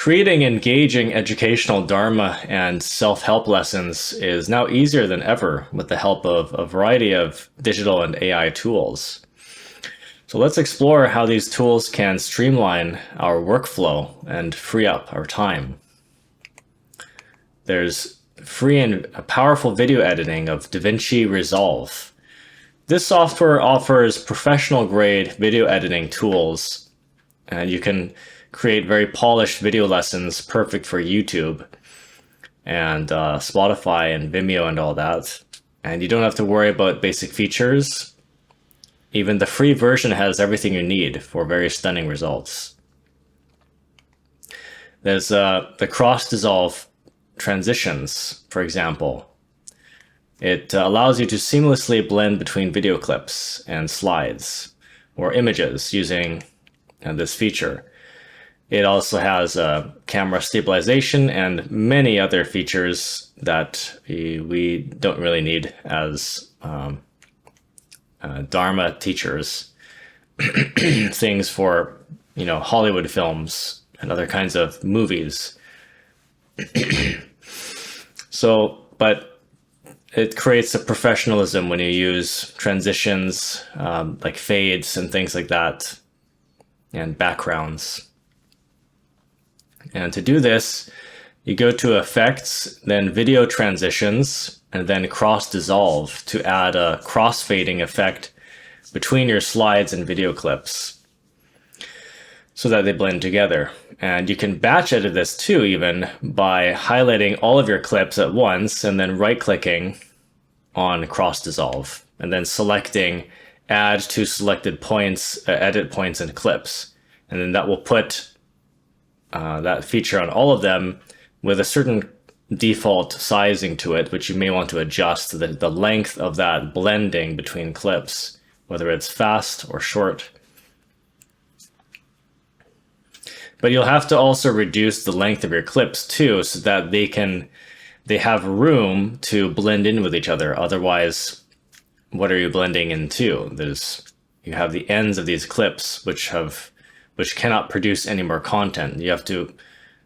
Creating engaging educational Dharma and self-help lessons is now easier than ever with the help of a variety of digital and AI tools. So let's explore how these tools can streamline our workflow and free up our time. There's free and powerful video editing of Davinci Resolve. This software offers professional-grade video editing tools, and you can create very polished video lessons perfect for YouTube and Spotify and Vimeo and all that. And you don't have to worry about basic features. Even the free version has everything you need for very stunning results. There's the cross-dissolve transitions, for example. It allows you to seamlessly blend between video clips and slides or images using this feature. It also has camera stabilization and many other features that we don't really need as Dharma teachers. Things for, Hollywood films and other kinds of movies. But it creates a professionalism when you use transitions, like fades and things like that, and backgrounds. And to do this, you go to Effects, then Video Transitions, and then Cross Dissolve to add a cross-fading effect between your slides and video clips so that they blend together. And you can batch edit this too, even by highlighting all of your clips at once and then right-clicking on Cross Dissolve and then selecting Add to Selected Points, Edit Points and Clips. And then that will put that feature on all of them with a certain default sizing to it, which you may want to adjust the length of that blending between clips, whether it's fast or short. But you'll have to also reduce the length of your clips too, so that they have room to blend in with each other. Otherwise, what are you blending into? You have the ends of these clips which cannot produce any more content. You have to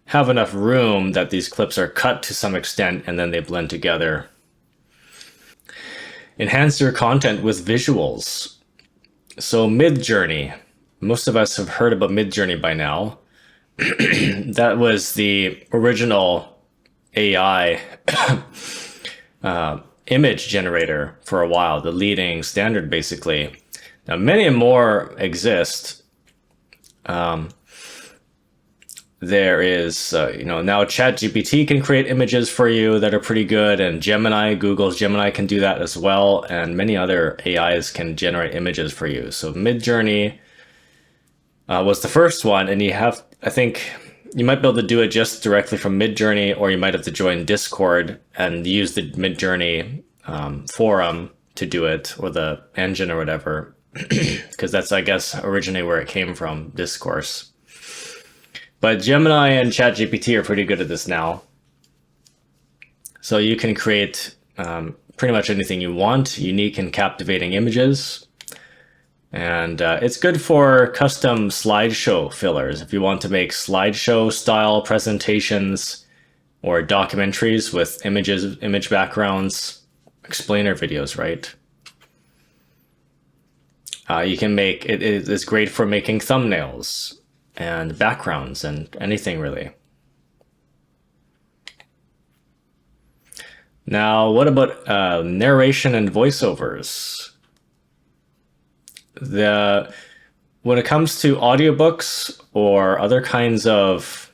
have enough room that these clips are cut to some extent and then they blend together. Enhance your content with visuals. So Midjourney, most of us have heard about Midjourney by now. That was the original AI image generator for a while, the leading standard basically. Now many more exist. There is, now ChatGPT can create images for you that are pretty good, and Google's Gemini can do that as well, and many other AIs can generate images for you. So Midjourney was the first one, and I think you might be able to do it just directly from Midjourney, or you might have to join Discord and use the Midjourney forum to do it, or the engine or whatever. Because that's, I guess, originally where it came from, discourse. But Gemini and ChatGPT are pretty good at this now. So you can create pretty much anything you want, unique and captivating images. And it's good for custom slideshow fillers. If you want to make slideshow style presentations or documentaries with image backgrounds, explainer videos, right? You can make it is great for making thumbnails and backgrounds and anything really. Now, what about narration and voiceovers? When it comes to audiobooks or other kinds of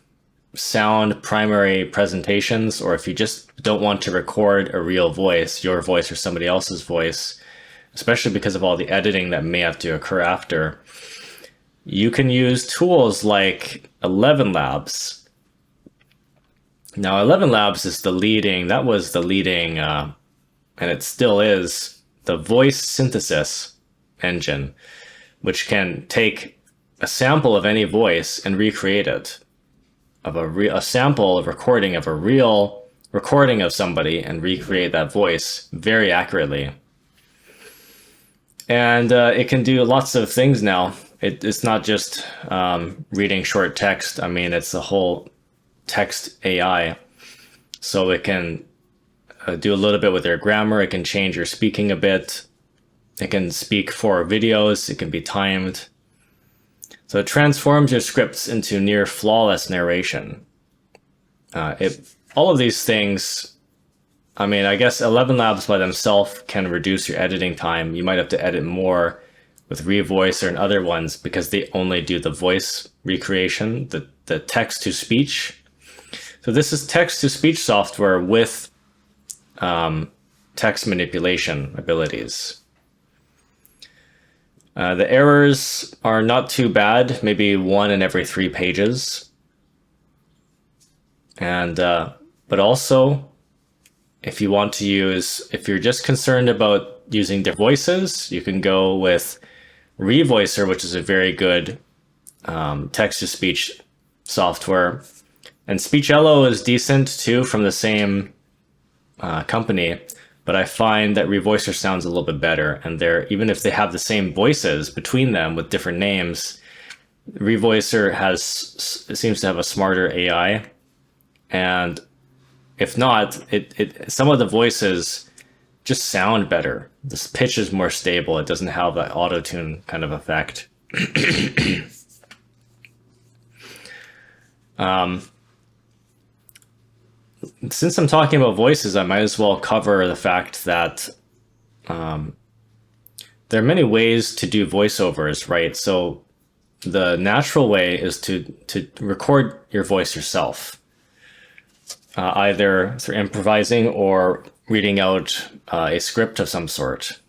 sound primary presentations, or if you just don't want to record a real voice, your voice or somebody else's voice, especially because of all the editing that may have to occur after, you can use tools like 11 Labs. Now, 11 Labs is was the leading, and it still is, the voice synthesis engine, which can take a sample of any voice and recreate it, of a sample of recording of a real recording of somebody, and recreate that voice very accurately. And it can do lots of things now. It's not just reading short text. I mean, it's a whole text AI. So it can do a little bit with your grammar. It can change your speaking a bit. It can speak for videos. It can be timed. So it transforms your scripts into near flawless narration. All of these things, I mean, I guess 11 Labs by themselves can reduce your editing time. You might have to edit more with Revoicer and other ones because they only do the voice recreation, the text to speech. So this is text to speech software with text manipulation abilities. The errors are not too bad, maybe 1 in every 3 pages. And but also, if you want to use, if you're just concerned about using their voices, you can go with Revoicer, which is a very good text-to-speech software. And Speechello is decent too, from the same company, but I find that Revoicer sounds a little bit better. And they're, even if they have the same voices between them with different names, Revoicer seems to have a smarter AI. And if not, some of the voices just sound better. This pitch is more stable. It doesn't have that auto-tune kind of effect. Since I'm talking about voices, I might as well cover the fact that there are many ways to do voiceovers, right? So the natural way is to record your voice yourself, either through improvising or reading out a script of some sort.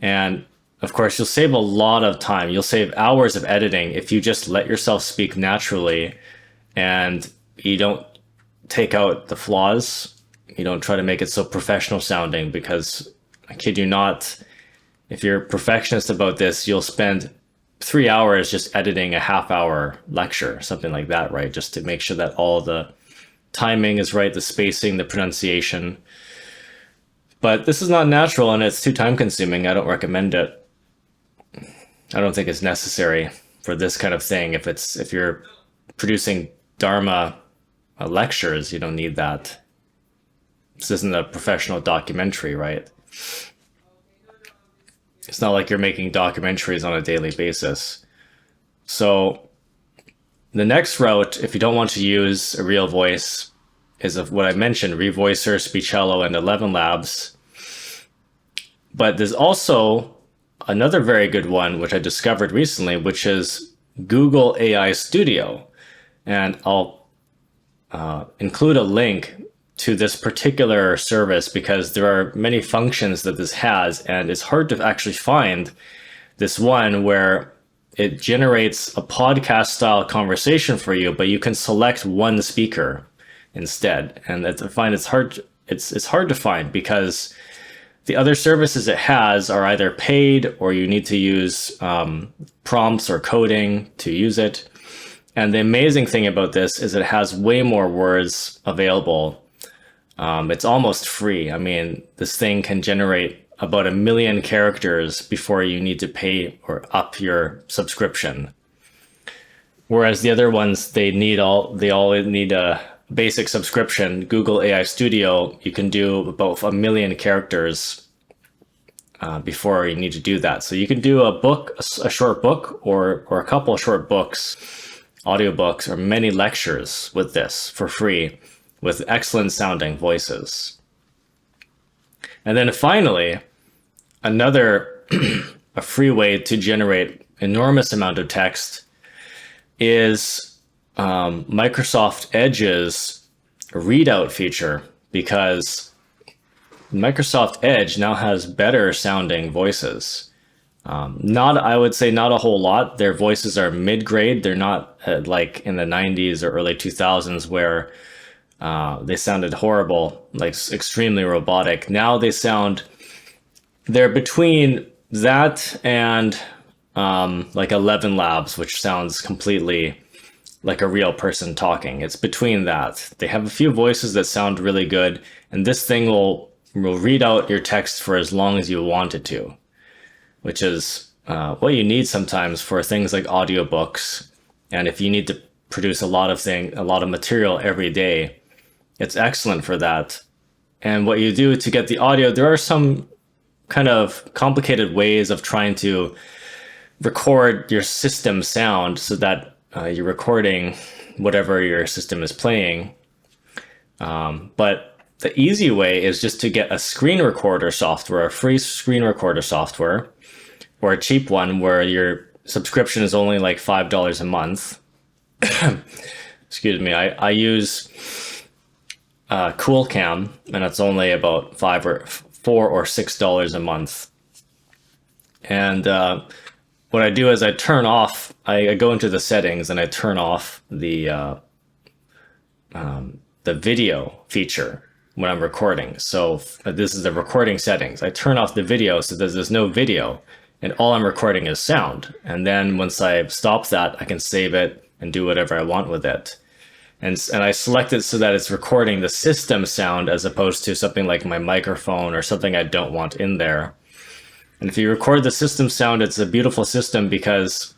And of course, you'll save a lot of time. You'll save hours of editing if you just let yourself speak naturally and you don't take out the flaws. You don't try to make it so professional sounding, because I kid you not, if you're a perfectionist about this, you'll spend 3 hours just editing a half-hour lecture, something like that, right? Just to make sure that all the timing is right, the spacing, the pronunciation. But this is not natural and it's too time consuming. I don't recommend it. I don't think it's necessary for this kind of thing. If you're producing Dharma lectures, you don't need that. This isn't a professional documentary, right? It's not like you're making documentaries on a daily basis. So the next route, if you don't want to use a real voice, is of what I mentioned, Revoicer, Speechello, and 11 Labs. But there's also another very good one, which I discovered recently, which is Google AI Studio. And I'll include a link to this particular service because there are many functions that this has, and it's hard to actually find this one where it generates a podcast style conversation for you, but you can select one speaker instead. And I find it's hard to find because the other services it has are either paid or you need to use prompts or coding to use it. And the amazing thing about this is it has way more words available. It's almost free. I mean, this thing can generate about 1 million characters before you need to pay or up your subscription. Whereas the other ones, they all need a basic subscription. Google AI Studio, you can do about 1 million characters before you need to do that. So you can do a short book or a couple of short books, audiobooks, or many lectures with this for free with excellent sounding voices. And then finally, another a free way to generate enormous amount of text is Microsoft Edge's readout feature, because Microsoft Edge now has better sounding voices. I would say not a whole lot. Their voices are mid-grade. They're not like in the 90s or early 2000s where they sounded horrible, like extremely robotic. Now they're between that and like 11 Labs, which sounds completely like a real person talking. It's between that. They have a few voices that sound really good, and this thing will read out your text for as long as you want it to, which is what you need sometimes for things like audiobooks. And if you need to produce a lot of material every day. It's excellent for that. And what you do to get the audio, there are some kind of complicated ways of trying to record your system sound so that you're recording whatever your system is playing. But the easy way is just to get a screen recorder software, a free screen recorder software, or a cheap one where your subscription is only like $5 a month. Excuse me. I use CoolCam, and it's only about $4 or $6 a month. And what I do is I turn off. I go into the settings and I turn off the video feature when I'm recording. So this is the recording settings. I turn off the video so that there's no video, and all I'm recording is sound. And then once I stop that, I can save it and do whatever I want with it. And I select it so that it's recording the system sound as opposed to something like my microphone or something I don't want in there. And if you record the system sound, it's a beautiful system because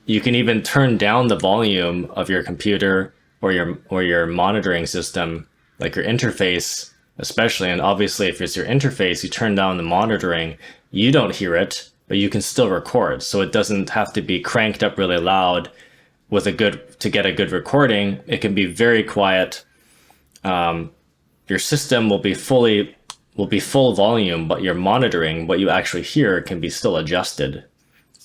you can even turn down the volume of your computer or your monitoring system, like your interface, especially. And obviously, if it's your interface, you turn down the monitoring, you don't hear it, but you can still record. So it doesn't have to be cranked up really loud to get a good recording. It can be very quiet. Your system will be full volume, but your monitoring, what you actually hear, can be still adjusted.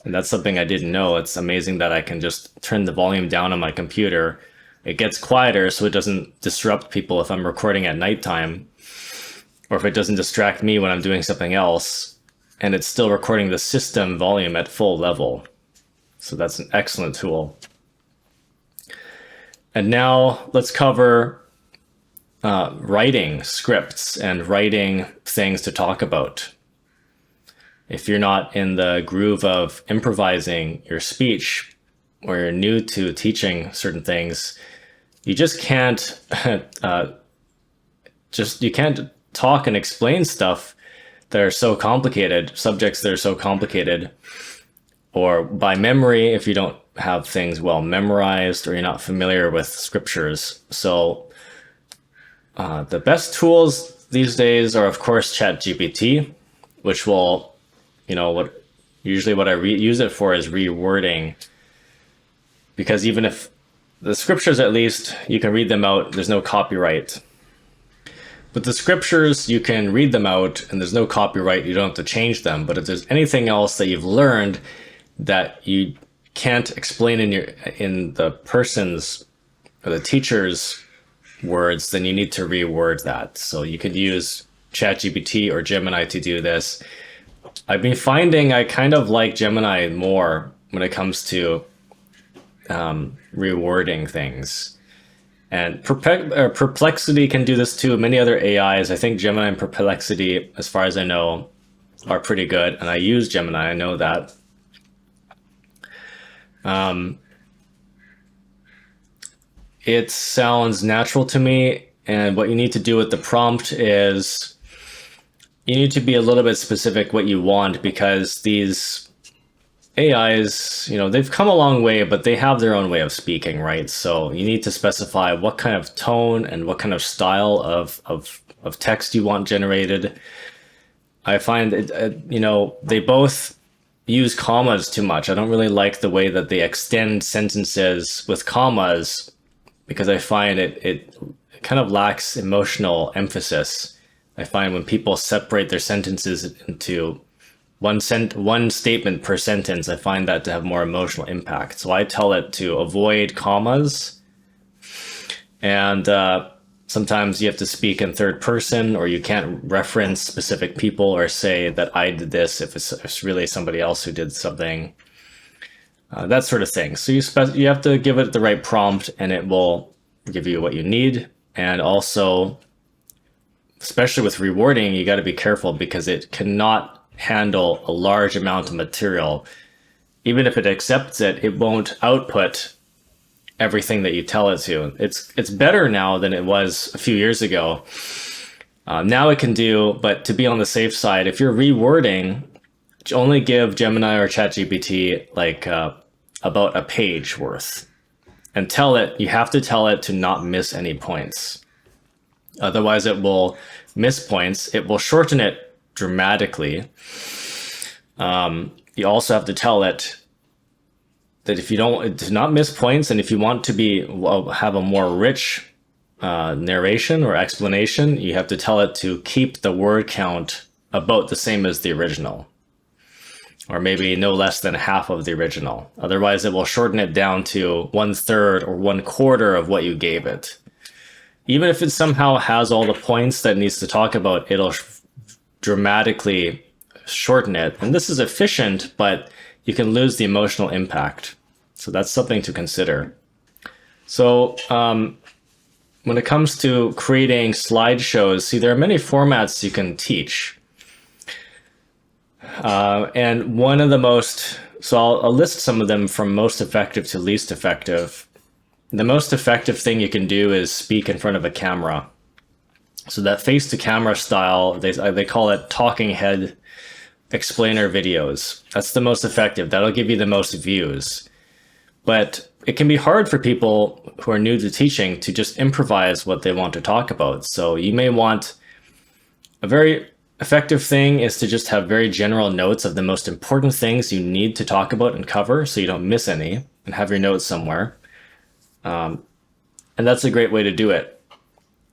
And that's something I didn't know. It's amazing that I can just turn the volume down on my computer. It gets quieter so it doesn't disrupt people if I'm recording at nighttime, or if it doesn't distract me when I'm doing something else, and it's still recording the system volume at full level. So that's an excellent tool. And now let's cover writing scripts and writing things to talk about. If you're not in the groove of improvising your speech, or you're new to teaching certain things, you just can't you can't talk and explain stuff that are so complicated, subjects that are so complicated, or by memory if you don't have things well memorized or you're not familiar with scriptures. So the best tools these days are, of course, ChatGPT, which will, what I use it for is rewording, because even if the scriptures, at least, you can read them out, there's no copyright. But the scriptures, you can read them out and there's no copyright, you don't have to change them. But if there's anything else that you've learned that you can't explain in the person's or the teacher's words, then you need to reword that. So you could use ChatGPT or Gemini to do this. I've been finding I kind of like Gemini more when it comes to rewording things. And Perplexity can do this too. Many other AIs, I think Gemini and Perplexity, as far as I know, are pretty good. And I use Gemini, I know that. It sounds natural to me. And what you need to do with the prompt is you need to be a little bit specific what you want, because these AIs, they've come a long way, but they have their own way of speaking, right? So you need to specify what kind of tone and what kind of style of text you want generated. I find they both use commas too much. I don't really like the way that they extend sentences with commas, because I find it kind of lacks emotional emphasis. I find when people separate their sentences into one statement per sentence, I find that to have more emotional impact. So I tell it to avoid commas. And sometimes you have to speak in third person, or you can't reference specific people or say that I did this if it's really somebody else who did something. That sort of thing. So you have to give it the right prompt, and it will give you what you need. And also, especially with rewarding, you got to be careful, because it cannot handle a large amount of material. Even if it accepts it, it won't output everything that you tell it to. It's better now than it was a few years ago. Now it can do, but to be on the safe side, if you're rewording, only give Gemini or ChatGPT like about a page worth. and you have to tell it to not miss any points. Otherwise it will miss points. It will shorten it dramatically. You also have to tell it that if you don't, to not miss points, and if you want to have a more rich narration or explanation, you have to tell it to keep the word count about the same as the original, or maybe no less than half of the original. Otherwise it will shorten it down to 1/3 or 1/4 of what you gave it. Even if it somehow has all the points that it needs to talk about, it'll dramatically shorten it. And this is efficient, but you can lose the emotional impact. So that's something to consider. So when it comes to creating slideshows, see, there are many formats you can teach. And one of the most, so I'll list some of them from most effective to least effective. The most effective thing you can do is speak in front of a camera. So that face-to-camera style, they call it talking head explainer videos. That's the most effective. That'll give you the most views. But it can be hard for people who are new to teaching to just improvise what they want to talk about. So you may want, a very effective thing is to just have very general notes of the most important things you need to talk about and cover so you don't miss any, and have your notes somewhere. And that's a great way to do it.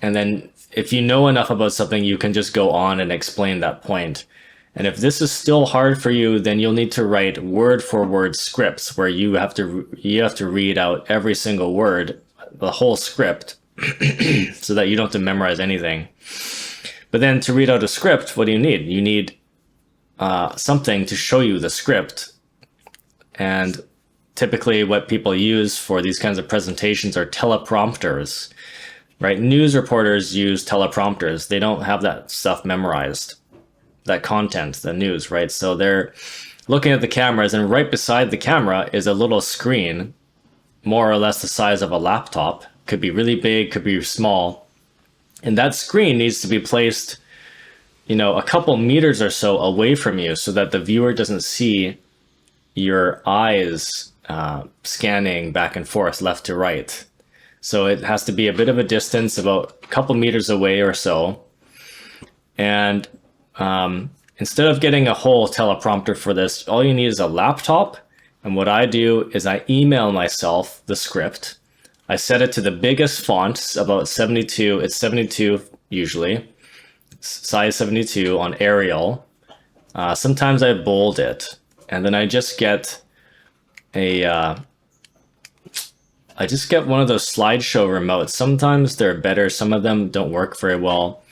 And then if you know enough about something, you can just go on and explain that point. And if this is still hard for you, then you'll need to write word for word scripts where you have to read out every single word, the whole script, so that you don't have to memorize anything. But then to read out a script, what do you need? You need something to show you the script. And typically what people use for these kinds of presentations are teleprompters, right? News reporters use teleprompters. They don't have that stuff memorized, that content, the news, right? So they're looking at the cameras, and right beside the camera is a little screen, more or less the size of a laptop. Could be really big, could be small. And that screen needs to be placed, a couple meters or so away from you so that the viewer doesn't see your eyes scanning back and forth, left to right. So it has to be a bit of a distance, about a couple meters away or so. And instead of getting a whole teleprompter for this, all you need is a laptop. And what I do is I email myself the script. I set it to the biggest fonts, about 72. It's 72 usually, size 72 on Arial. Sometimes I bold it, and then I just get one of those slideshow remotes. Sometimes they're better. Some of them don't work very well.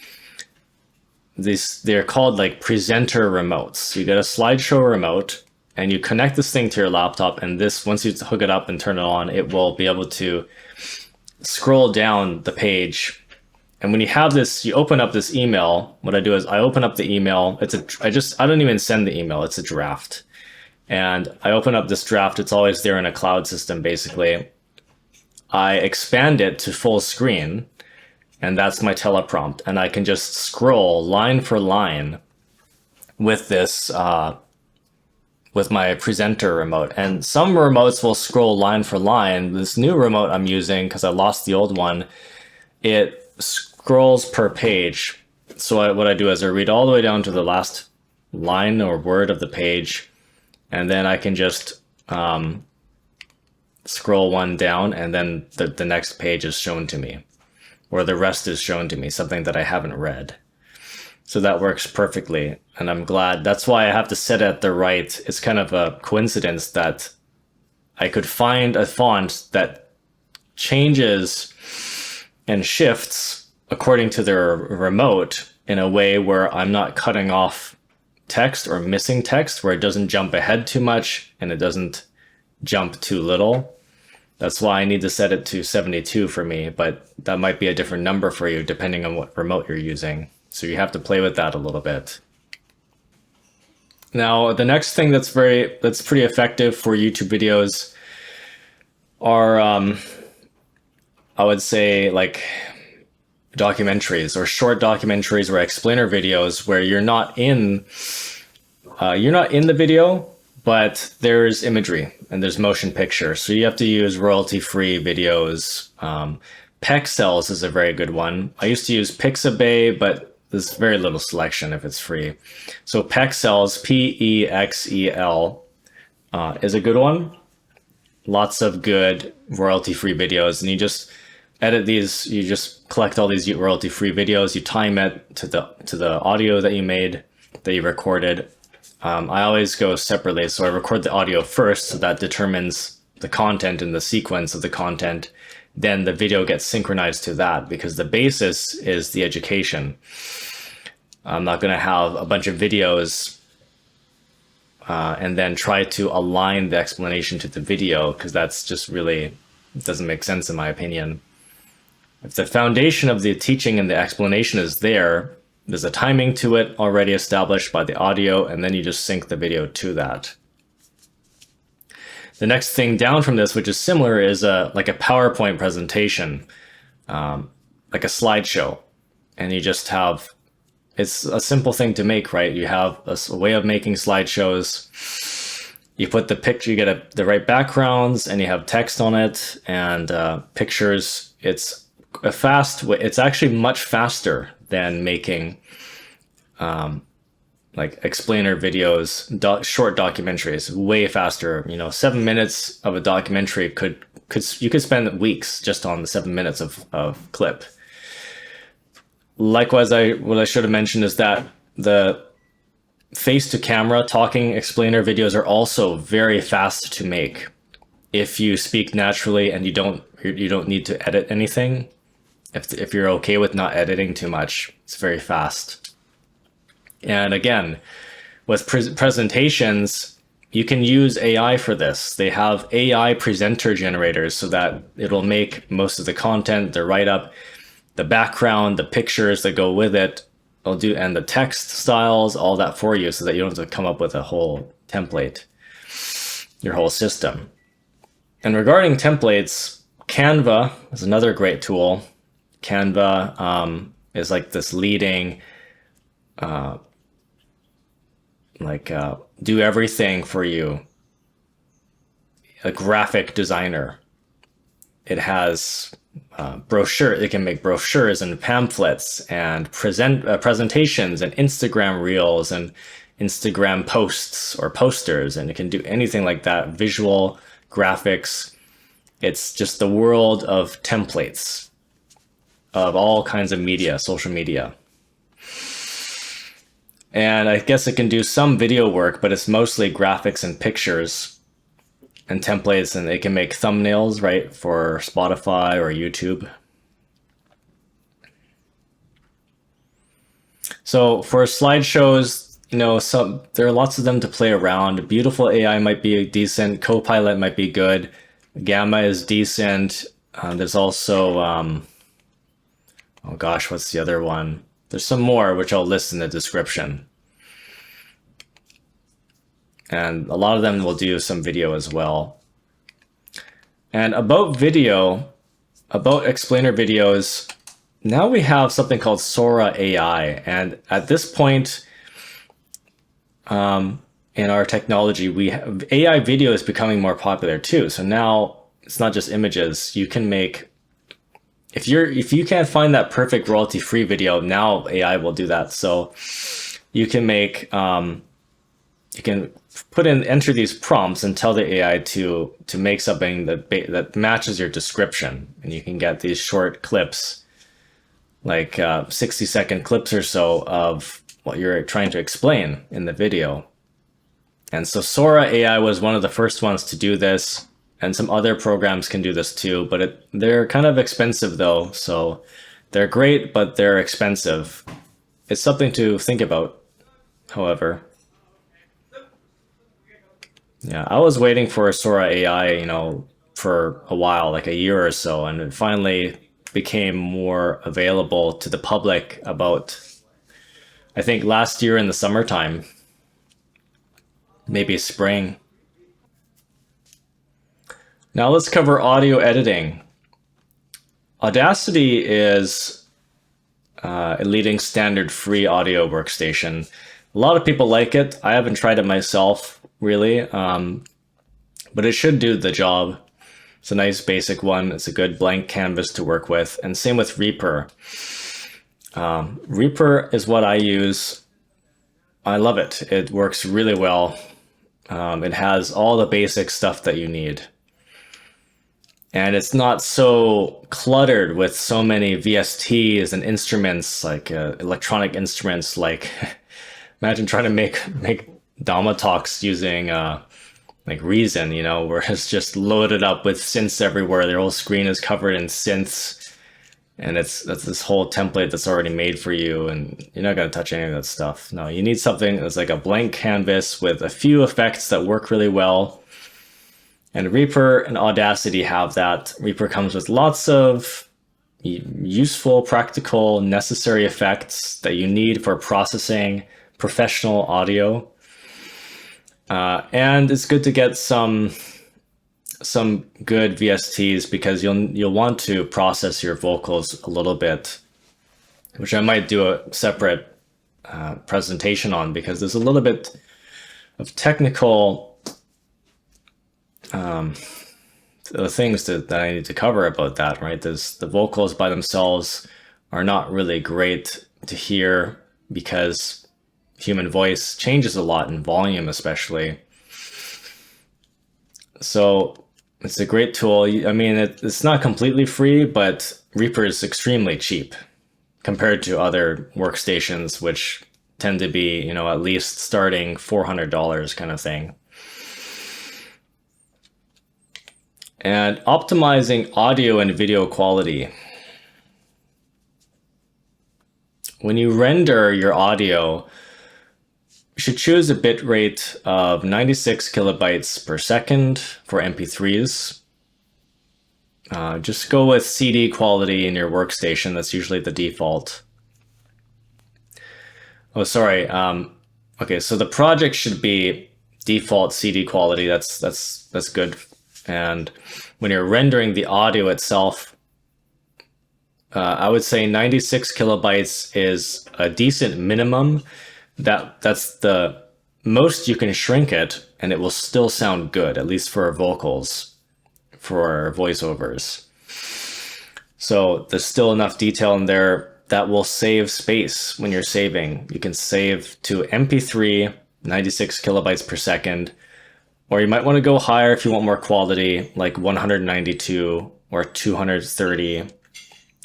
They're called like presenter remotes. So you get a slideshow remote and you connect this thing to your laptop, and once you hook it up and turn it on, it will be able to scroll down the page. And when you have this, you open up this email. What I do is I open up the email. I don't even send the email. It's a draft. And I open up this draft. It's always there in a cloud system, basically. I expand it to full screen, and that's my teleprompt. And I can just scroll line for line with this, with my presenter remote. And some remotes will scroll line for line. This new remote I'm using, because I lost the old one, it scrolls per page. So what I do is I read all the way down to the last line or word of the page, and then I can just scroll one down, and then the next page is shown to me, or the rest is shown to me, something that I haven't read. So that works perfectly, and I'm glad. That's why I have to set it the right. It's kind of a coincidence that I could find a font that changes and shifts according to their remote in a way where I'm not cutting off text or missing text, where it doesn't jump ahead too much and it doesn't jump too little. That's why I need to set it to 72 for me, but that might be a different number for you depending on what remote you're using. So you have to play with that a little bit. Now, the next thing that's pretty effective for YouTube videos are, I would say, like documentaries or short documentaries or explainer videos where you're not in the video, but there's imagery and there's motion picture. So you have to use royalty-free videos. Pexels is a very good one. I used to use Pixabay, but there's very little selection if it's free. So Pexels, P-E-X-E-L, is a good one. Lots of good royalty-free videos, and you just edit these. You just collect all these royalty-free videos. You time it to the audio that you made, that you recorded. I always go separately, so I record the audio first, so that determines the content and the sequence of the content. Then the video gets synchronized to that, because the basis is the education. I'm not going to have a bunch of videos and then try to align the explanation to the video, because that's just really doesn't make sense in my opinion. If the foundation of the teaching and the explanation is there's a timing to it already established by the audio, and then you just sync the video to that. The next thing down from this, which is similar, is like a PowerPoint presentation, like a slideshow. And you just have, it's a simple thing to make, right? You have a way of making slideshows. You put the picture, you get the right backgrounds, and you have text on it and pictures. It's a fast way. It's actually much faster than making like explainer videos, short documentaries. Way faster. 7 minutes of a documentary you could spend weeks just on the 7 minutes of clip. Likewise, what I should have mentioned is that the face-to-camera talking explainer videos are also very fast to make if you speak naturally and you don't need to edit anything. If you're okay with not editing too much, it's very fast. And again, with presentations, you can use AI for this. They have AI presenter generators so that it'll make most of the content, the write-up, the background, the pictures that go with it, and the text styles, all that for you, so that you don't have to come up with a whole template, your whole system. And regarding templates, Canva is another great tool. Canva is like this leading, do everything for you, a graphic designer. It has it can make brochures and pamphlets and presentations and Instagram reels and Instagram posts or posters, and it can do anything like that, visual graphics. It's just the world of templates of all kinds of media, social media. And I guess it can do some video work, but it's mostly graphics and pictures and templates, and it can make thumbnails, right, for Spotify or YouTube. So for slideshows, there are lots of them to play around. Beautiful AI might be decent. Copilot might be good. Gamma is decent. There's also, oh gosh, what's the other one? There's some more, which I'll list in the description. And a lot of them will do some video as well. And about video, about explainer videos, now we have something called Sora A.I. And at this point in our technology, AI video is becoming more popular too. So now it's not just images. You can make, if you can't find that perfect royalty-free video, now AI will do that. So you can make, you can enter these prompts and tell the AI to make something that matches your description, and you can get these short clips, like 60-second clips or so of what you're trying to explain in the video. And so Sora AI was one of the first ones to do this, and some other programs can do this too, but they're kind of expensive though, so they're great, but they're expensive. It's something to think about, however. Yeah, I was waiting for Sora AI, for a while, like a year or so, and it finally became more available to the public about, I think, last year in the summertime, maybe spring. Now let's cover audio editing. Audacity is a leading standard free audio workstation. A lot of people like it. I haven't tried it myself, really, but it should do the job. It's a nice basic one. It's a good blank canvas to work with. And same with Reaper. Reaper is what I use. I love it. It works really well. It has all the basic stuff that you need. And it's not so cluttered with so many VSTs and instruments, like electronic instruments. Like, imagine trying to make dhamma talks using like Reason, you know, where it's just loaded up with synths everywhere. Their whole screen is covered in synths, and that's this whole template that's already made for you, and you're not going to touch any of that stuff. No, you need something that's like a blank canvas with a few effects that work really well. And Reaper and Audacity have that. Reaper comes with lots of useful, practical, necessary effects that you need for processing professional audio. And it's good to get some good VSTs, because you'll want to process your vocals a little bit, which I might do a separate presentation on, because there's a little bit of technical things that I need to cover about that, right? The vocals by themselves are not really great to hear, because human voice changes a lot in volume, especially. So it's a great tool. I mean, it's not completely free, but Reaper is extremely cheap compared to other workstations, which tend to be, you know, at least starting $400 kind of thing. And optimizing audio and video quality. When you render your audio, you should choose a bit rate of 96 kilobytes per second for MP3s. Just go with CD quality in your workstation. That's usually the default. Oh, sorry. Okay, so the project should be default CD quality. That's good. And when you're rendering the audio itself, I would say 96 kilobytes is a decent minimum. That's the most you can shrink it, and it will still sound good, at least for vocals, for voiceovers. So there's still enough detail in there that will save space when you're saving. You can save to MP3, 96 kilobytes per second, or you might want to go higher if you want more quality, like 192 or 230.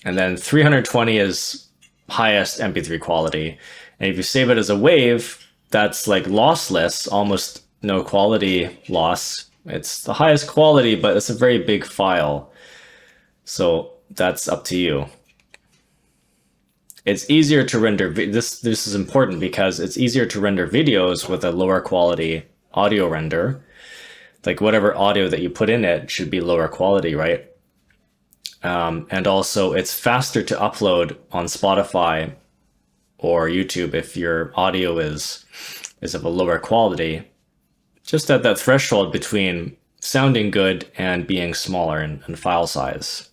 And then 320 is highest MP3 quality. And if you save it as a wave, that's like lossless, almost no quality loss. It's the highest quality, but it's a very big file. So that's up to you. It's easier to render, this is important because it's easier to render videos with a lower quality audio render. Like whatever audio that you put in it should be lower quality, right? And also it's faster to upload on Spotify or YouTube if your audio is of a lower quality. Just at that threshold between sounding good and being smaller in file size.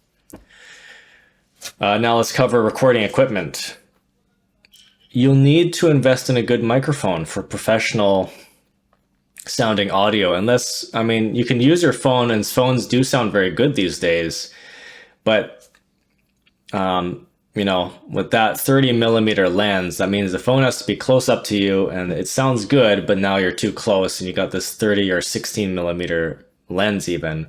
Now let's cover recording equipment. You'll need to invest in a good microphone for professional sounding audio, unless, I mean, you can use your phone, and phones do sound very good these days, but you know, with that 30 millimeter lens, that means the phone has to be close up to you, and it sounds good, but now you're too close and you got this 30 or 16 millimeter lens even,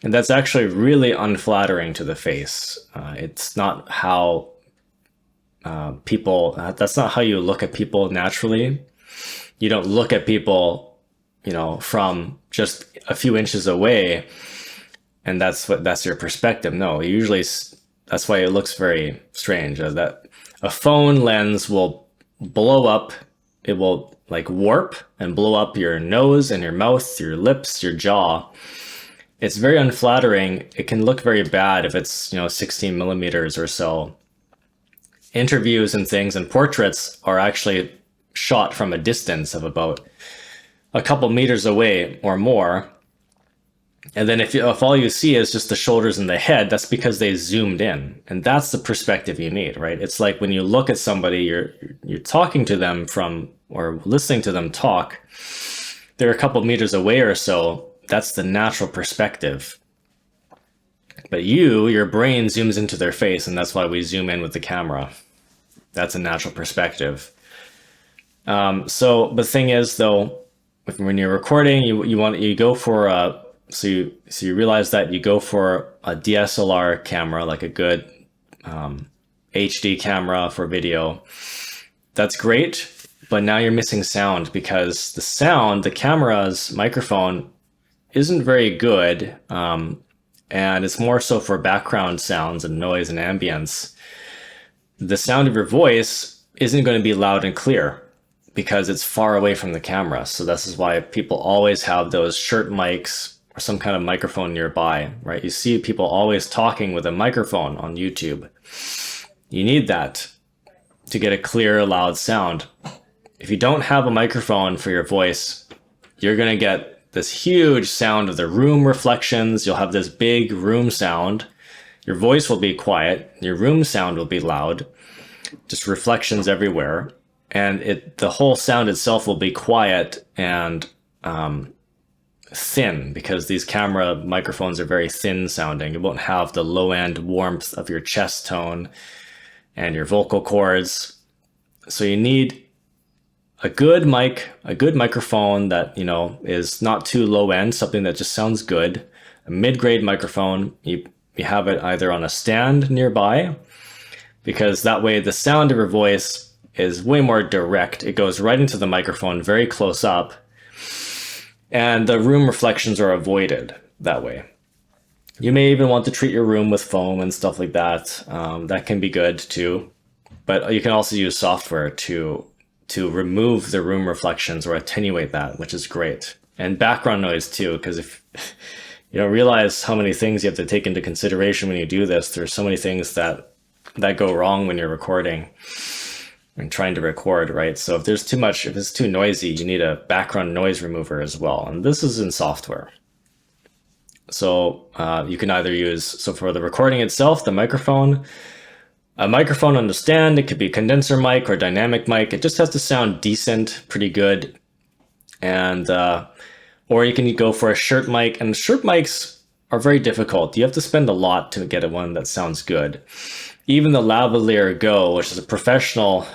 and that's actually really unflattering to the face. It's not how that's not how you look at people naturally. You don't look at people, you know, from just a few inches away, and that's your perspective. No, usually that's why it looks very strange. That a phone lens will blow up. It will like warp and blow up your nose and your mouth, your lips, your jaw. It's very unflattering. It can look very bad if it's, you know, 16 millimeters or so. Interviews and things and portraits are actually shot from a distance of about a couple meters away or more. And then if all you see is just the shoulders and the head, that's because they zoomed in. And that's the perspective you need, right? It's like when you look at somebody, you're talking to them from, or listening to them talk, they're a couple meters away or so, that's the natural perspective. But your brain zooms into their face, and that's why we zoom in with the camera. That's a natural perspective. So the thing is, though, when you're recording, you go for so you realize that you go for a DSLR camera, like a good HD camera for video. That's great, but now you're missing sound, because the camera's microphone isn't very good, and it's more so for background sounds and noise and ambience. The sound of your voice isn't going to be loud and clear because it's far away from the camera. So this is why people always have those shirt mics or some kind of microphone nearby, right? You see people always talking with a microphone on YouTube. You need that to get a clear, loud sound. If you don't have a microphone for your voice, you're going to get this huge sound of the room reflections. You'll have this big room sound. Your voice will be quiet. Your room sound will be loud. Just reflections everywhere. And the whole sound itself will be quiet and thin, because these camera microphones are very thin sounding. It won't have the low end warmth of your chest tone and your vocal cords. So you need a good mic, a good microphone that, is not too low end, something that just sounds good. A mid-grade microphone, you have it either on a stand nearby, because that way the sound of your voice is way more direct. It goes right into the microphone, very close up, and the room reflections are avoided that way. You may even want to treat your room with foam and stuff like that. That can be good too, but you can also use software to remove the room reflections or attenuate that, which is great. And background noise too, because if you don't realize how many things you have to take into consideration when you do this, there's so many things that go wrong when you're recording and trying to record, right? So if it's too noisy, you need a background noise remover as well. And this is in software. So you can either use, for the recording itself, a microphone on the stand. It could be a condenser mic or dynamic mic. It just has to sound decent, pretty good. And, or you can go for a shirt mic, and shirt mics are very difficult. You have to spend a lot to get one that sounds good. Even the Lavalier Go, which is a professional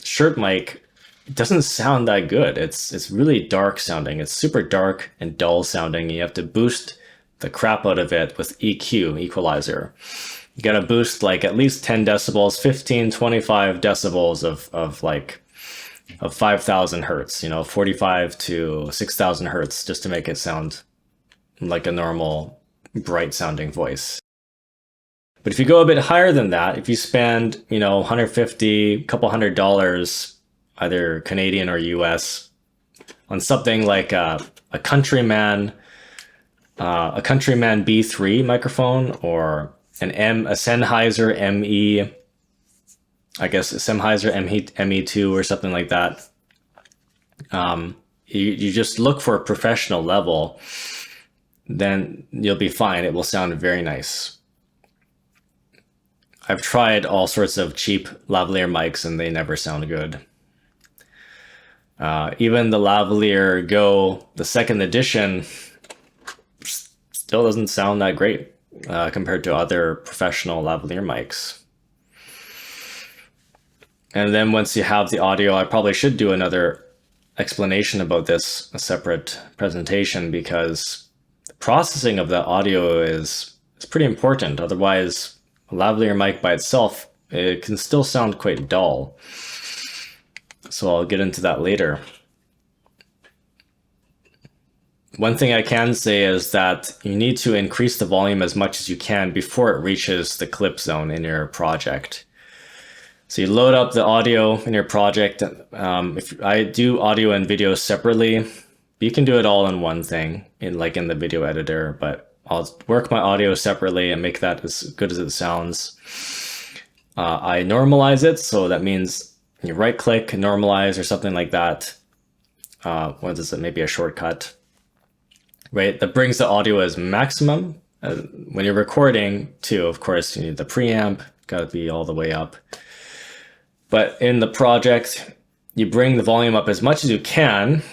shirt mic, doesn't sound that good. It's really dark sounding. It's super dark and dull sounding. You have to boost the crap out of it with EQ, equalizer. You gotta boost like at least 10 decibels, 15, 25 decibels of 5,000 hertz, 45 to 6,000 hertz, just to make it sound like a normal bright sounding voice. But if you go a bit higher than that, if you spend, $150, couple $100, either Canadian or US, on something like a Countryman B3 microphone, or a Sennheiser ME, I guess a Sennheiser ME2 or something like that. You just look for a professional level, then you'll be fine. It will sound very nice. I've tried all sorts of cheap lavalier mics and they never sound good. Even the Lavalier Go, the second edition, still doesn't sound that great compared to other professional lavalier mics. And then once you have the audio, I probably should do another explanation about this, a separate presentation, because the processing of the audio is pretty important. Otherwise, a lavalier mic by itself, it can still sound quite dull. So I'll get into that later. One thing I can say is that you need to increase the volume as much as you can before it reaches the clip zone in your project. So you load up the audio in your project. If I do audio and video separately, you can do it all in one thing, in the video editor, but I'll work my audio separately and make that as good as it sounds. I normalize it, so that means you right click, normalize, or something like that. What is it? Maybe a shortcut, right? That brings the audio as maximum. When you're recording too, of course, you need the preamp, got to be all the way up. But in the project, you bring the volume up as much as you can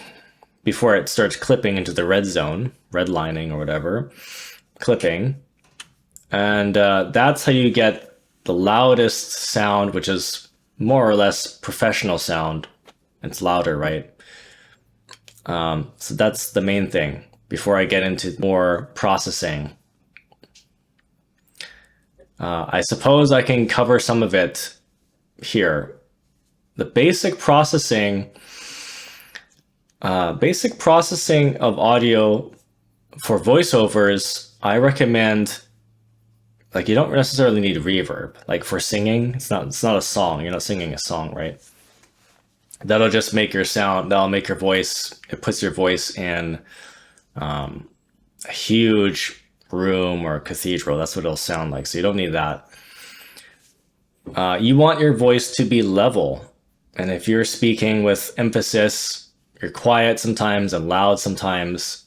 before it starts clipping into the red zone, redlining or whatever, clipping. And that's how you get the loudest sound, which is more or less professional sound. It's louder, right? So that's the main thing before I get into more processing. I suppose I can cover some of it here. The basic processing of audio for voiceovers, I recommend, like, you don't necessarily need reverb. Like for singing, it's not a song. You're not singing a song, right? That'll just make your sound, that'll make your voice, it puts your voice in a huge room or cathedral. That's what it'll sound like. So you don't need that. You want your voice to be level. And if you're speaking with emphasis, you're quiet sometimes and loud sometimes.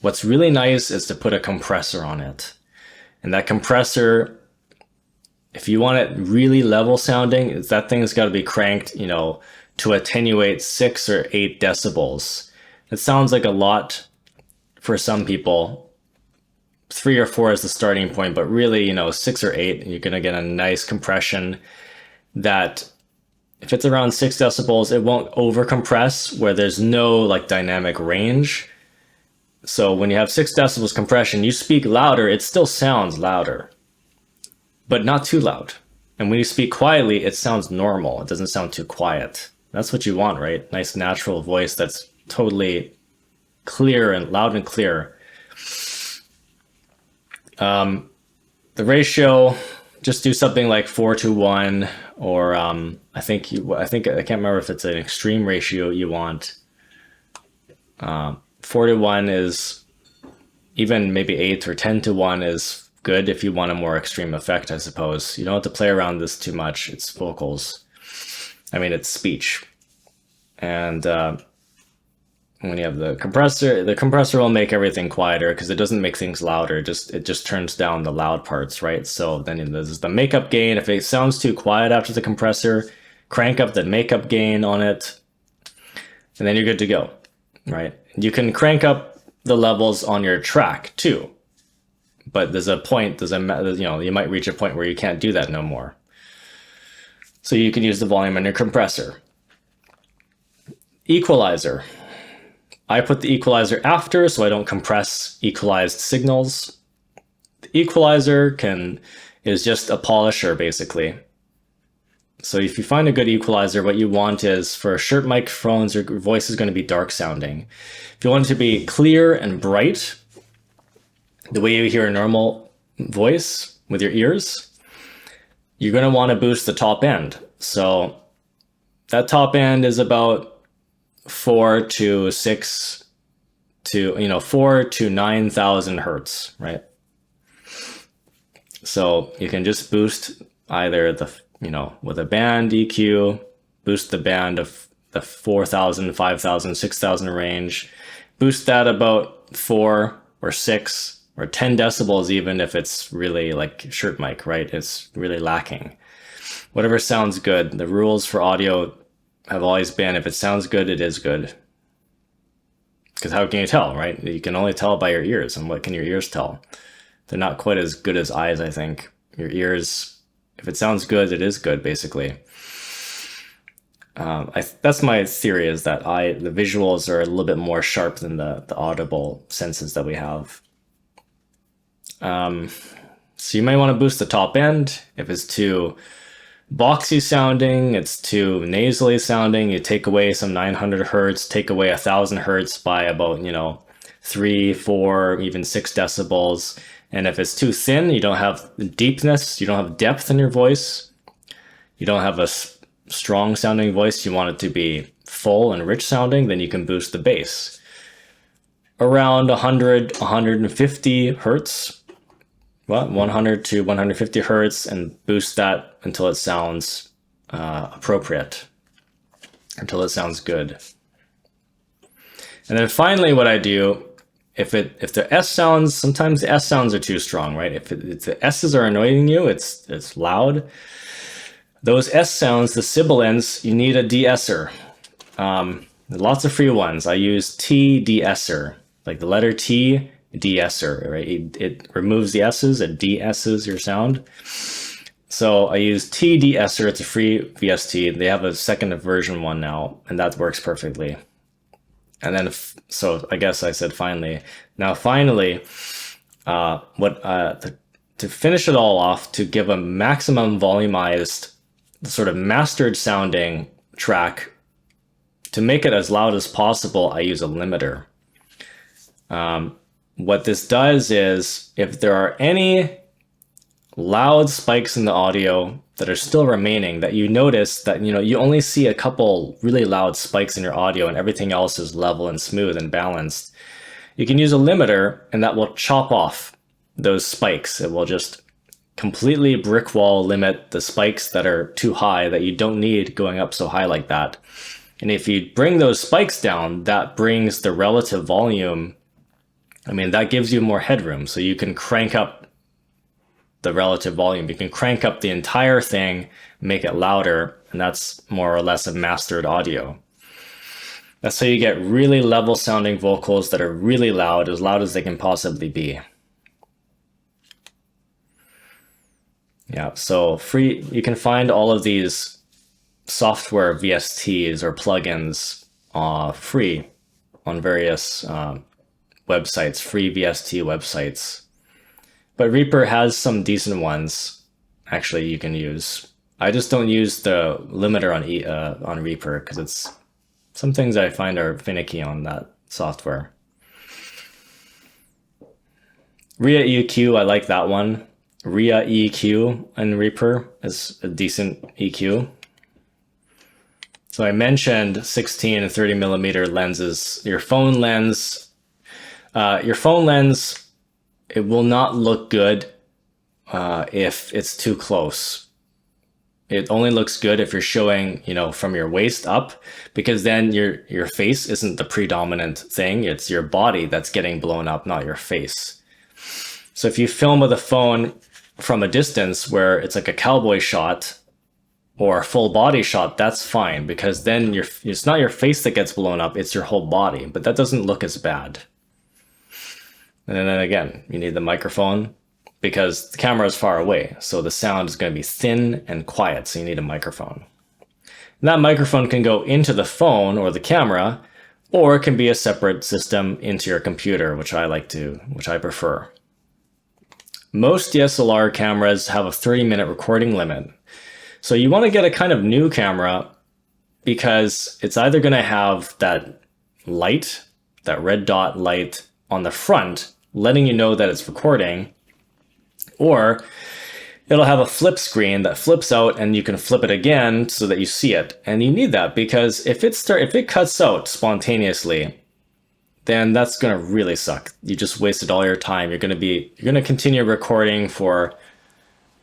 What's really nice is to put a compressor on it. And that compressor, if you want it really level sounding, that thing's got to be cranked, you know, to attenuate 6 or 8 decibels. It sounds like a lot for some people. 3 or 4 is the starting point, but really, you know, 6 or 8, you're going to get a nice compression that if it's around 6 decibels, it won't over compress where there's no like dynamic range. So when you have 6 decibels compression, you speak louder, it still sounds louder, but not too loud. And when you speak quietly, it sounds normal. It doesn't sound too quiet. That's what you want, right? Nice natural voice that's totally clear and loud and clear. The ratio, just do something like 4:1, or I can't remember if it's an extreme ratio you want. 4:1 is, even maybe 8 or 10:1 is good if you want a more extreme effect, I suppose. You don't have to play around this too much. It's vocals. I mean, it's speech. And when you have the compressor will make everything quieter because it doesn't make things louder. It just turns down the loud parts, right? So then there's the makeup gain. If it sounds too quiet after the compressor, crank up the makeup gain on it, and then you're good to go, right? You can crank up the levels on your track too, but there's a point, you might reach a point where you can't do that no more. So you can use the volume on your compressor. Equalizer. I put the equalizer after so I don't compress equalized signals. The equalizer is just a polisher basically. So if you find a good equalizer, what you want is, for shirt microphones, your voice is going to be dark sounding. If you want it to be clear and bright, the way you hear a normal voice with your ears, you're going to want to boost the top end. So that top end is about 4 to 9,000 hertz, right? So you can just boost either with a band EQ, boost the band of the 4,000, 5,000, 6,000 range, boost that about 4 or 6 or 10 decibels, even if it's really like shirt mic, right? It's really lacking. Whatever sounds good. The rules for audio have always been, if it sounds good, it is good. Because how can you tell, right? You can only tell by your ears. And what can your ears tell? They're not quite as good as eyes, I think. Your ears, if it sounds good, it is good, basically. That's my theory, is that the visuals are a little bit more sharp than the audible senses that we have. So you might want to boost the top end. If it's too boxy sounding, it's too nasally sounding, you take away some 900 hertz, take away 1,000 hertz by about 3, 4, even 6 decibels. And if it's too thin, you don't have deepness, you don't have depth in your voice, you don't have a strong sounding voice, you want it to be full and rich sounding, then you can boost the bass around 100, 150 hertz. 100 to 150 hertz, and boost that until it sounds appropriate, until it sounds good. And then finally, what I do, if the S sounds, sometimes the S sounds are too strong, right? If the S's are annoying you, it's loud. Those S sounds, the sibilants, you need a de-esser. Lots of free ones. I use TDSer, like the letter T, de-esser, right? It removes the S's, it de-esses your sound. So I use TDSer, it's a free VST. They have a second version one now, and that works perfectly. And then, so I guess I said finally. Now finally, to finish it all off, to give a maximum volumized, sort of mastered sounding track, to make it as loud as possible, I use a limiter. What this does is, if there are any loud spikes in the audio that are still remaining, that you notice that, you only see a couple really loud spikes in your audio and everything else is level and smooth and balanced, you can use a limiter and that will chop off those spikes. It will just completely brick wall limit the spikes that are too high, that you don't need going up so high like that. And if you bring those spikes down, that brings the relative volume. I mean, that gives you more headroom, so you can crank up the relative volume. You can crank up the entire thing, make it louder, and that's more or less a mastered audio. That's how you get really level sounding vocals that are really loud as they can possibly be. Yeah, so free, you can find all of these software VSTs or plugins free on various websites, free VST websites. But Reaper has some decent ones, actually, you can use. I just don't use the limiter on Reaper because it's some things I find are finicky on that software. RIA EQ, I like that one. RIA EQ in Reaper is a decent EQ. So I mentioned 16 and 30 millimeter lenses. Your phone lens, it will not look good if it's too close. It only looks good if you're showing, from your waist up, because then your face isn't the predominant thing. It's your body that's getting blown up, not your face. So if you film with a phone from a distance where it's like a cowboy shot or a full body shot, that's fine, because then it's not your face that gets blown up, it's your whole body, but that doesn't look as bad. And then again, you need the microphone because the camera is far away, so the sound is going to be thin and quiet, so you need a microphone. And that microphone can go into the phone or the camera, or it can be a separate system into your computer, which I prefer. Most DSLR cameras have a 30-minute recording limit. So you want to get a kind of new camera because it's either going to have that light, that red dot light on the front, letting you know that it's recording, or it'll have a flip screen that flips out and you can flip it again so that you see it. And you need that because if it cuts out spontaneously, then that's going to really suck. You just wasted all your time. You're going to continue recording for,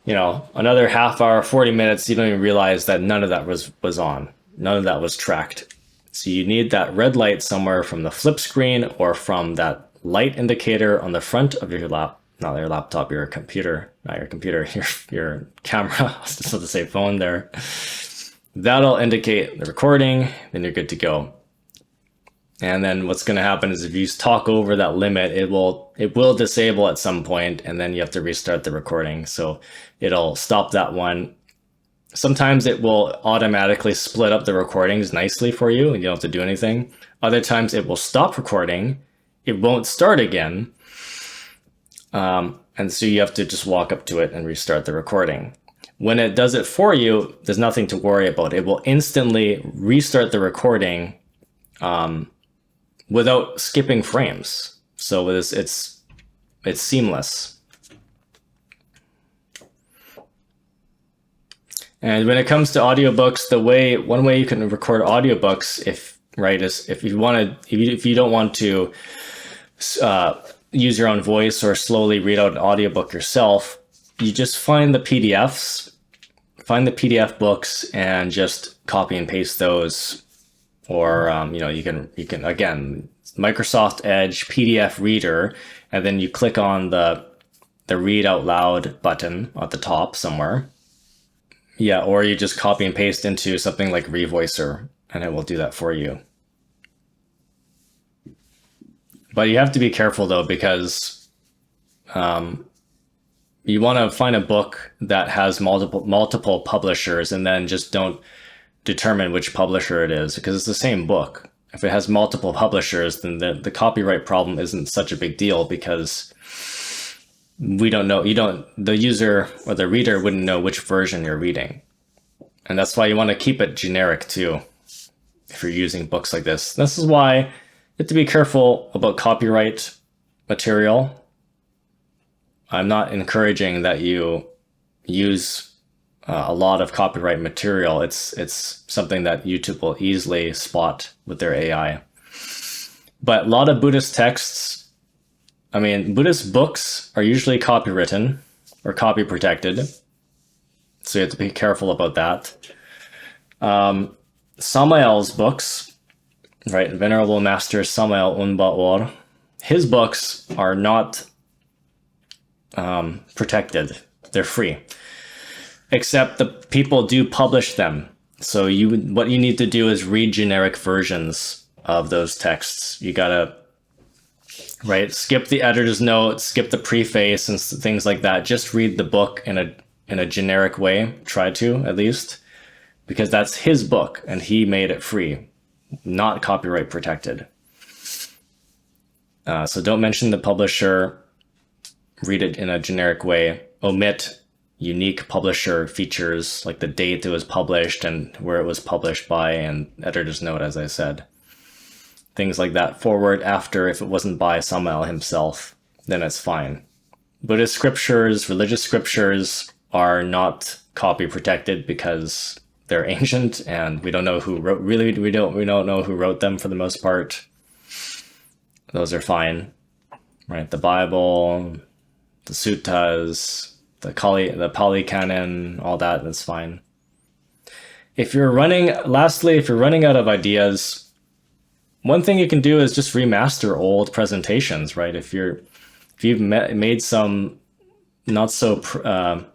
another half hour, 40 minutes. You don't even realize that none of that was on. None of that was tracked. So you need that red light somewhere from the flip screen or from that light indicator on the front of your not your laptop, your computer, not your computer, your camera. I was just about to say phone there. That'll indicate the recording, then you're good to go. And then what's going to happen is if you talk over that limit, it will disable at some point, and then you have to restart the recording. So it'll stop that one. Sometimes it will automatically split up the recordings nicely for you, and you don't have to do anything. Other times it will stop recording. It won't start again. And so you have to just walk up to it and restart the recording. When it does it for you, there's nothing to worry about. It will instantly restart the recording without skipping frames. So it's seamless. And when it comes to audiobooks, one way you can record audiobooks, if you don't want to use your own voice or slowly read out an audiobook yourself, you just find the PDF books and just copy and paste those. Or you can again, Microsoft Edge PDF reader, and then you click on the read out loud button at the top somewhere. Yeah, or you just copy and paste into something like Revoicer, and it will do that for you. But you have to be careful though, because you want to find a book that has multiple publishers, and then just don't determine which publisher it is, because it's the same book. If it has multiple publishers, then the copyright problem isn't such a big deal, because we don't know, the user or the reader wouldn't know which version you're reading. And that's why you want to keep it generic too, if you're using books like this. This is why you have to be careful about copyright material. I'm not encouraging that you use a lot of copyright material. It's something that YouTube will easily spot with their AI. But a lot of Buddhist texts, I mean, Buddhist books are usually copywritten or copy protected. So you have to be careful about that. Samael's books, right? Venerable Master Samael Unbaor, his books are not protected. They're free. Except the people do publish them. So what you need to do is read generic versions of those texts. You gotta, right, skip the editor's note, skip the preface and things like that. Just read the book in a generic way. Try to, at least, because that's his book and he made it free, not copyright protected. So don't mention the publisher. Read it in a generic way. Omit unique publisher features, like the date it was published and where it was published by, and editor's note, as I said. Things like that. Forward, after, if it wasn't by Samael himself, then it's fine. Buddhist scriptures, religious scriptures are not copy protected because they're ancient and we don't know who wrote, we don't know who wrote them for the most part. Those are fine, right? The Bible, the suttas, the Pali Canon, all that's fine. If you're running out of ideas, one thing you can do is just remaster old presentations, right? If you've made some not so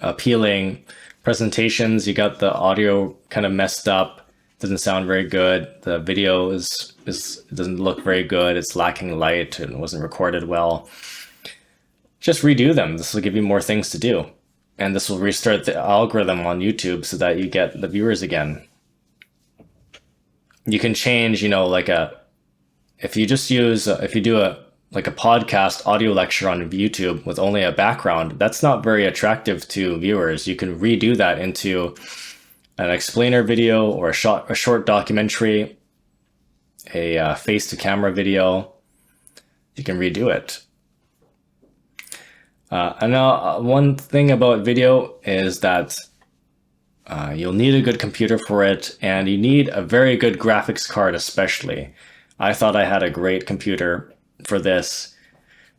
appealing presentations, you got the audio kind of messed up, doesn't sound very good, the video doesn't look very good, it's lacking light and wasn't recorded well, just redo them. This will give you more things to do. And this will restart the algorithm on YouTube so that you get the viewers again. You can change, if you do a podcast audio lecture on YouTube with only a background, that's not very attractive to viewers. You can redo that into an explainer video or a short documentary, a face-to-camera video. You can redo it. And now one thing about video is that you'll need a good computer for it, and you need a very good graphics card especially. I thought I had a great computer for this.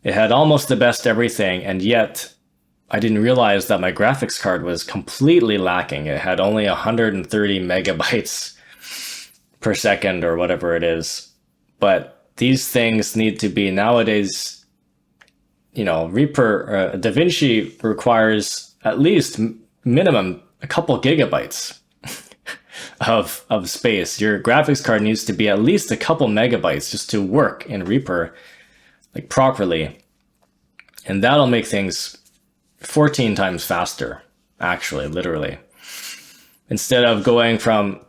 It had almost the best everything, and yet I didn't realize that my graphics card was completely lacking. It had only 130 megabytes per second or whatever it is. But these things need to be nowadays, Davinci requires at least minimum a couple gigabytes of space. Your graphics card needs to be at least a couple megabytes just to work in Reaper properly. And that'll make things 14 times faster, actually, literally. Instead of going from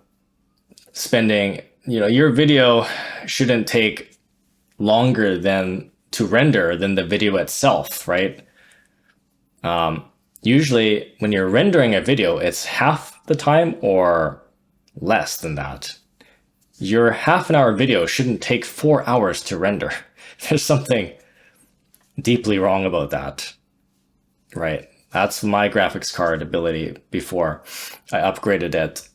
spending, your video shouldn't take longer to render than the video itself, right? Usually when you're rendering a video, it's half the time or less than that. Your half-an-hour video shouldn't take 4 hours to render. There's something deeply wrong about that, right? That's my graphics card ability before I upgraded it.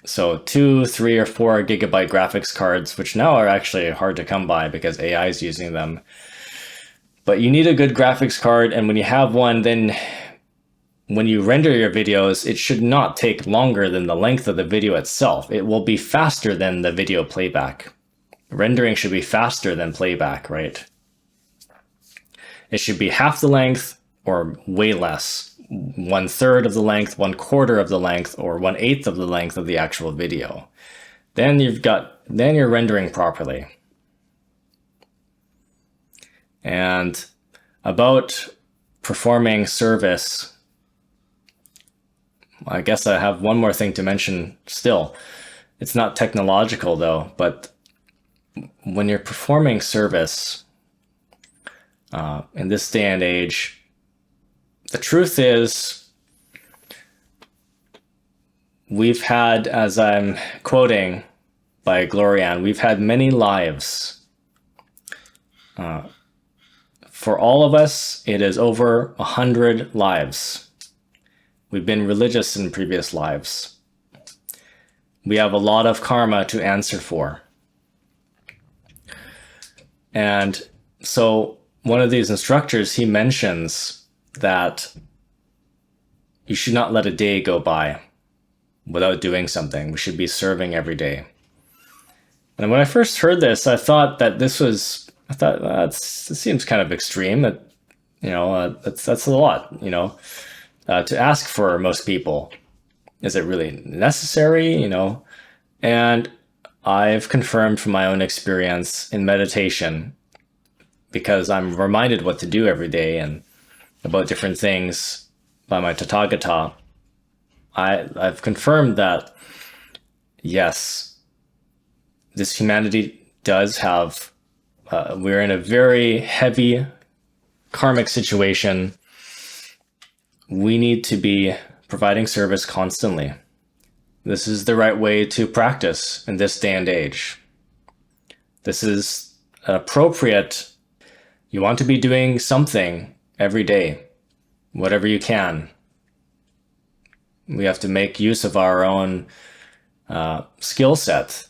So 2, 3, or 4 gigabyte graphics cards, which now are actually hard to come by because AI is using them. But you need a good graphics card, and when you have one, then when you render your videos, it should not take longer than the length of the video itself. It will be faster than the video playback. Rendering should be faster than playback, right? It should be half the length or way less. 1/3 of the length, 1/4 of the length, or 1/8 of the length of the actual video. Then you're rendering properly. And about performing service, I guess I have one more thing to mention still. It's not technological though, but when you're performing service in this day and age, the truth is we've had, as I'm quoting by Glorianne, we've had many lives. For all of us, it is over 100 lives. We've been religious in previous lives. We have a lot of karma to answer for. And so one of these instructors, he mentions that you should not let a day go by without doing something. We should be serving every day. And when I first heard this, I thought this seems kind of extreme. That, that's a lot, to ask for most people. Is it really necessary, And I've confirmed from my own experience in meditation, because I'm reminded what to do every day and about different things by my Tathagata. I've confirmed that, yes, this humanity does have, we're in a very heavy karmic situation. We need to be providing service constantly. This is the right way to practice in this day and age. This is appropriate. You want to be doing something every day, whatever you can. We have to make use of our own skill set